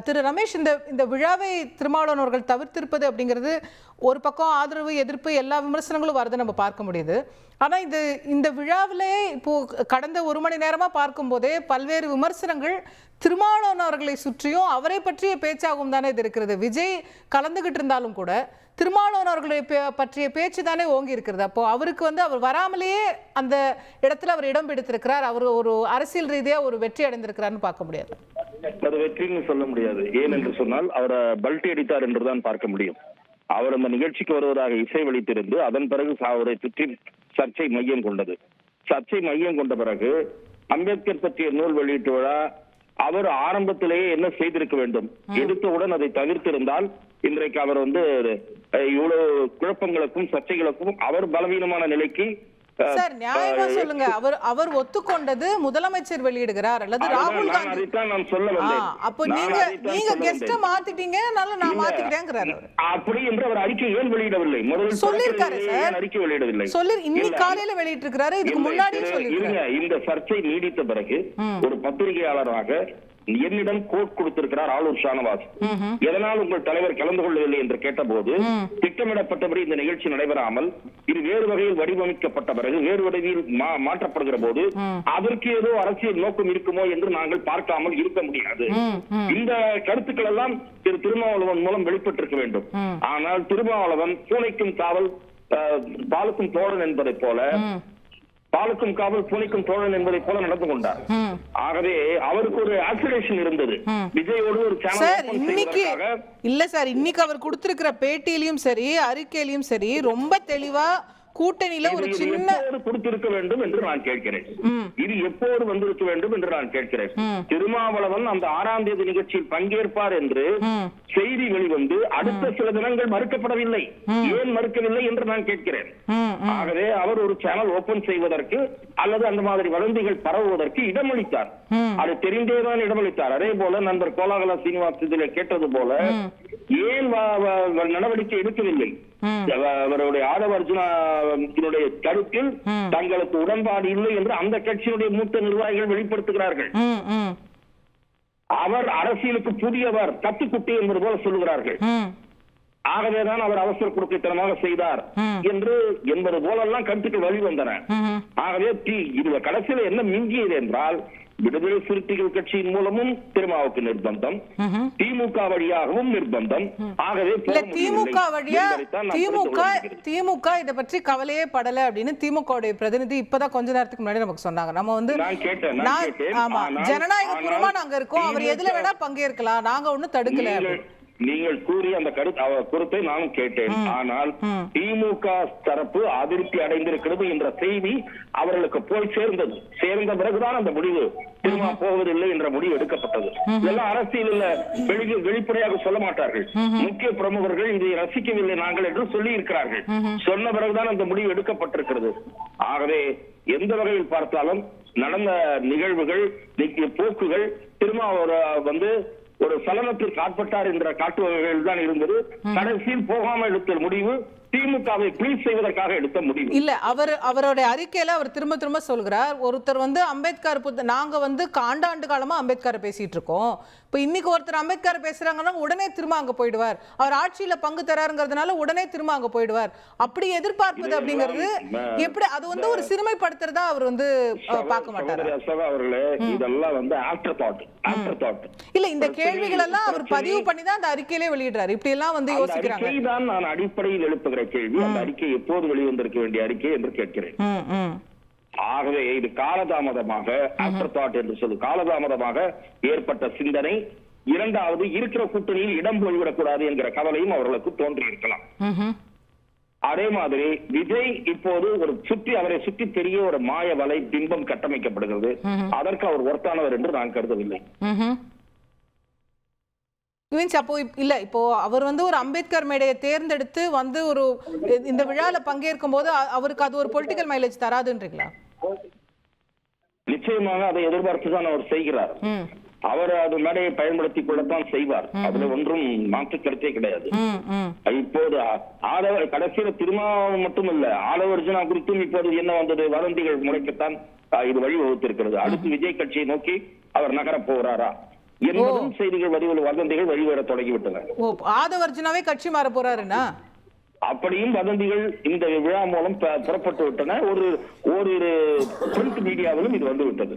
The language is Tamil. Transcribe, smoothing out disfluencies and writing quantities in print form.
திரு ரமேஷ், இந்த இந்த விழாவை திருமாவளவன் அவர்கள் தவிர்த்திருப்பது அப்படிங்கிறது ஒரு பக்கம் ஆதரவு எதிர்ப்பு எல்லா விமர்சனங்களும் வரதை நம்ம பார்க்க முடியுது. ஆனா இந்த விழாவிலே இப்போ கடந்த ஒரு மணி நேரமா பார்க்கும் போதே பல்வேறு விமர்சனங்கள் திருமாவளவன் அவர்களை சுற்றியும் அவரை பற்றிய பேச்சாகவும் தானே இது இருக்கிறது. விஜய் கலந்துகிட்டு இருந்தாலும் கூட திருமாவளவன் அவர்களை பற்றிய பேச்சு தானே ஓங்கி இருக்கிறது. அப்போ அவருக்கு அவர் வராமலேயே அந்த இடத்துல அவர் இடம் பிடித்திருக்கிறார். அவர் ஒரு அரசியல் ரீதியா ஒரு வெற்றி அடைந்திருக்கிறார்னு பார்க்க முடியாது. அது வெற்றின்னு சொல்ல முடியாது. ஏன் என்று சொன்னால் அவரை பல்ட்டி அடித்தார் என்றுதான் பார்க்க முடியும். அவர் அந்த நிகழ்ச்சிக்கு வருவதாக இசை வெளித்திருந்து அதன் பிறகு அவரை சுற்றி சர்ச்சை மையம் கொண்டது. சர்ச்சை மையம் கொண்ட பிறகு அம்பேத்கர் பற்றிய நூல் வெளியீட்டு விழா அவர் ஆரம்பத்திலேயே என்ன செய்திருக்க வேண்டும், எடுத்தவுடன் அதை தவிர்த்திருந்தால் இன்றைக்கு அவர் இவ்வளவு குழப்பங்களுக்கும் சர்ச்சைகளுக்கும் அவர் பலவீனமான நிலைக்கு சார் நியாயமா சொல்லுங்க. அவர் ஒத்துக்கொண்டது முதலமைச்சர் வெளியிடுகிறார் அல்லது ராகுல் காந்தி. நான் சொல்ல வந்தேன். அப்போ நீங்க கெஸ்ட மாத்திட்டீங்க, நான் மாத்திக்கிட்டேங்கிறாரு. அப்படி என்று அவர் அறிக்கை ஏன் வெளியிடவில்லை? முதல்ல சொல்லிருக்காரு சார், அறிக்கை வெளியிடவில்லை. இன்னைக்கு காலையில வெளியிட்டு இருக்காரு. இதுக்கு முன்னாடியே சொல்லிருக்காரு. இந்த சர்ச்சை நீடித்த பிறகு ஒரு பத்திரிகையாளராக என்னிடம் கோட் கொடுத்திருக்கிறார் ஆளூர் ஷானவாஸ். எதனால் உங்கள் தலைவர் கலந்து கொள்ளவில்லை என்று கேட்டபோது திட்டமிடப்பட்டபடி இந்த நிகழ்ச்சி நடைபெறாமல் இது வேறு வகையில் வடிவமைக்கப்பட்ட பிறகு வேறு வடிவில் மாற்றப்படுகிற போது அதற்கு ஏதோ அரசியல் நோக்கம் இருக்குமோ என்று நாங்கள் பார்க்காமல் இருக்க முடியாது. இந்த கருத்துக்கள் எல்லாம் திரு திருமாவளவன் மூலம் வெளிப்பட்டிருக்க வேண்டும். ஆனால் திருமாவளவன் பூனைக்கும் காவல் பாலுக்கும் தோழன் என்பதை போல பாலுக்கும் காவல் பூனைக்கும் தோழன் என்பதை போல நடந்து கொண்டார். ஆகவே அவருக்கு ஒரு ஆக்சிடேஷன் இருந்தது விஜயோடு ஒரு சேனல். இல்ல சார், இன்னைக்கு அவர் கொடுத்திருக்கிற பேட்டியிலும் சரி அறிக்கையிலும் சரி ரொம்ப தெளிவா கூட்டணியில ஒரு சின்ன கொடுத்திருக்க வேண்டும் என்று நான் கேட்கிறேன். இது எப்போது வந்திருக்க வேண்டும் என்று நான் கேட்கிறேன். திருமாவளவன் அந்த 6ஆம் தேதி நிகழ்ச்சியில் பங்கேற்பார் என்று செய்தி வெளிவந்து அடுத்த சில தினங்கள் மறுக்கப்படவில்லை. ஏன் மறுக்கவில்லை என்று நான் கேட்கிறேன். ஆகவே அவர் ஒரு சேனல் ஓபன் செய்வதற்கு அல்லது அந்த மாதிரி வதந்திகள் பரவுவதற்கு இடமளித்தார். அது தெரிந்தேதான் இடமளித்தார். அதே போல நண்பர் கோலாகல சீனிவாஸ் இதிலே கேட்டது போல ஏன் நடவடிக்கை எடுக்கவில்லை? அவருடைய ஆதவ அர்ஜுனாவுடைய கருத்தில் தங்களுக்கு உடன்பாடு இல்லை என்று அந்த கட்சியினுடைய மூத்த நிர்வாகிகள் வெளிப்படுத்துகிறார்கள். அவர் அரசியலுக்கு புதியவர், கத்துக்குட்டி என்பது போல சொல்லுகிறார்கள். ஆகவேதான் அவர் அவசர குறுக்கித்தனமாக செய்தார் என்று என்பது போலெல்லாம் கருத்துக்கள் வெளிவந்தன. ஆகவே இதுல கடைசியில் என்ன மிஞ்சியது என்றால் விடுதலை சிறுத்தைகள் கட்சியின் மூலமும் திருமாவுக்கு நிர்பந்தம், திமுக வழியாகவும் நிர்பந்தம். ஆகவே திமுக இதை பற்றி கவலையே படல அப்படின்னு திமுக பிரதிநிதி இப்பதான் கொஞ்ச நேரத்துக்கு முன்னாடி நமக்கு சொன்னாங்க. நம்ம ஜனநாயகபூர்வமா நாங்க இருக்கோம், அவர் எதுல வேணா பங்கேற்கலாம், நாங்க ஒண்ணும் தடுக்கல. நீங்கள் கூறிய அந்த கருத்தை நானும் கேட்டேன். ஆனால் திமுக தரப்பு அதிருப்தி அடைந்திருக்கிறது என்ற செய்தி அவர்களுக்கு போய் சேர்ந்த பிறகுதான் அந்த முடிவு திரும்ப போவதில்லை என்ற முடிவு எடுக்கப்பட்டது. இதெல்லாம் அரசியல் வெளிப்படையாக சொல்ல மாட்டார்கள். முக்கிய பிரமுகர்கள் இதை ரசிக்கவில்லை நாங்கள் என்று சொல்லி இருக்கிறார்கள். சொன்ன பிறகுதான் அந்த முடிவு எடுக்கப்பட்டிருக்கிறது. ஆகவே எந்த வகையில் பார்த்தாலும் நடந்த நிகழ்வுகள் போக்குகள் திரும்ப ஒரு சலனத்திற்கு ஆட்பட்டார் என்ற காட்டுவகைகள் தான் இருந்தது. கடைசியில் போகாமல் எடுத்த முடிவு திமுகவை ப்ளீஸ் செய்வதற்காக எடுத்த முடிவு இல்ல. அவருடைய அறிக்கையில அவர் திரும்ப திரும்ப சொல்கிறார், ஒருத்தர் அம்பேத்கர் நாங்க ஆண்டாண்டு காலமா அம்பேத்கர் பேசிட்டு இருக்கோம். இப்ப இன்னைக்கு ஒருத்தர் அம்பேத்கர் பேசுறாங்கன்னா உடனே திரும்ப அங்க போயிடுவார். அவர் ஆட்சியில பங்கு தராருங்கிறதுனால உடனே திரும்ப அங்க போயிடுவார். அப்படி எதிர்பார்ப்பது அப்படிங்கிறது எப்படி? அது ஒரு சிறுமைப்படுத்துறதா அவர் பார்க்க மாட்டாரு. இதெல்லாம் ஆஃப்டர் தாட். இல்ல, இந்த கேள்விகள் எல்லாம் அவர் பதிவு பண்ணி தான் அந்த அறிக்கையிலே வெளியிடுறாரு. இப்படி எல்லாம் யோசிக்கிறாங்க. நான் அடிப்படையில் எழுப்புகிற கேள்வி, அந்த அறிக்கை எப்போது வெளிவந்திருக்க வேண்டிய அறிக்கை என்று கேட்கிறேன். ஆகவே இது காலதாமதமாக ஆஃப்டர் தாட் என்று சொல்லு காலதாமதமாக ஏற்பட்ட சிந்தனை. இரண்டாவது, இருக்கிற கூட்டணியில் இடம் போய்விடக்கூடாது என்கிற கவலையும் அவர்களுக்கு தோன்றி இருக்கலாம். அதே மாதிரி விஜய் இப்போது அவரை சுற்றி பெரிய ஒரு மாய வலை பிம்பம் கட்டமைக்கப்படுகிறது. அதற்கு அவர் ஒர்த்தானவர் என்று நான் கருதவில்லை. அப்போ இல்ல, இப்போ அவர் ஒரு அம்பேத்கர் மேடையை தேர்ந்தெடுத்து இந்த விழால பங்கேற்கும் போது அவருக்கு அது ஒரு பொலிட்டிக்கல் மைலேஜ் தராதுன்றீங்களா? நிச்சயமாக அதை எதிர்பார்த்துதான் அவர் செய்கிறார். அவர் அது மேடையை பயன்படுத்திக் கொள்ளத்தான் செய்வார். அதுல ஒன்றும் மாற்று கருத்தே கிடையாது. இப்போது கடைசியில திருமாவளவன் மட்டுமல்ல, ஆதவ அர்ஜுனா குறித்தும் இப்போது என்ன வந்தது, வதந்திகள் முளைக்கத்தான் இது வழிவகுத்திருக்கிறது. அடுத்து விஜய் கட்சியை நோக்கி அவர் நகரப் போகிறாரா? என்பதும் செய்திகள் வதந்திகள் வெளிவர தொடங்கிவிட்டன. ஓ, ஆதவர்ஜுனாவே கட்சி மாற போறாருன்னா அப்படியும் வதந்திகள் இந்த விழா மூலம் புறப்பட்டு விட்டன. ஒரு பிரிண்ட் மீடியாவிலும் இது வந்து விட்டது.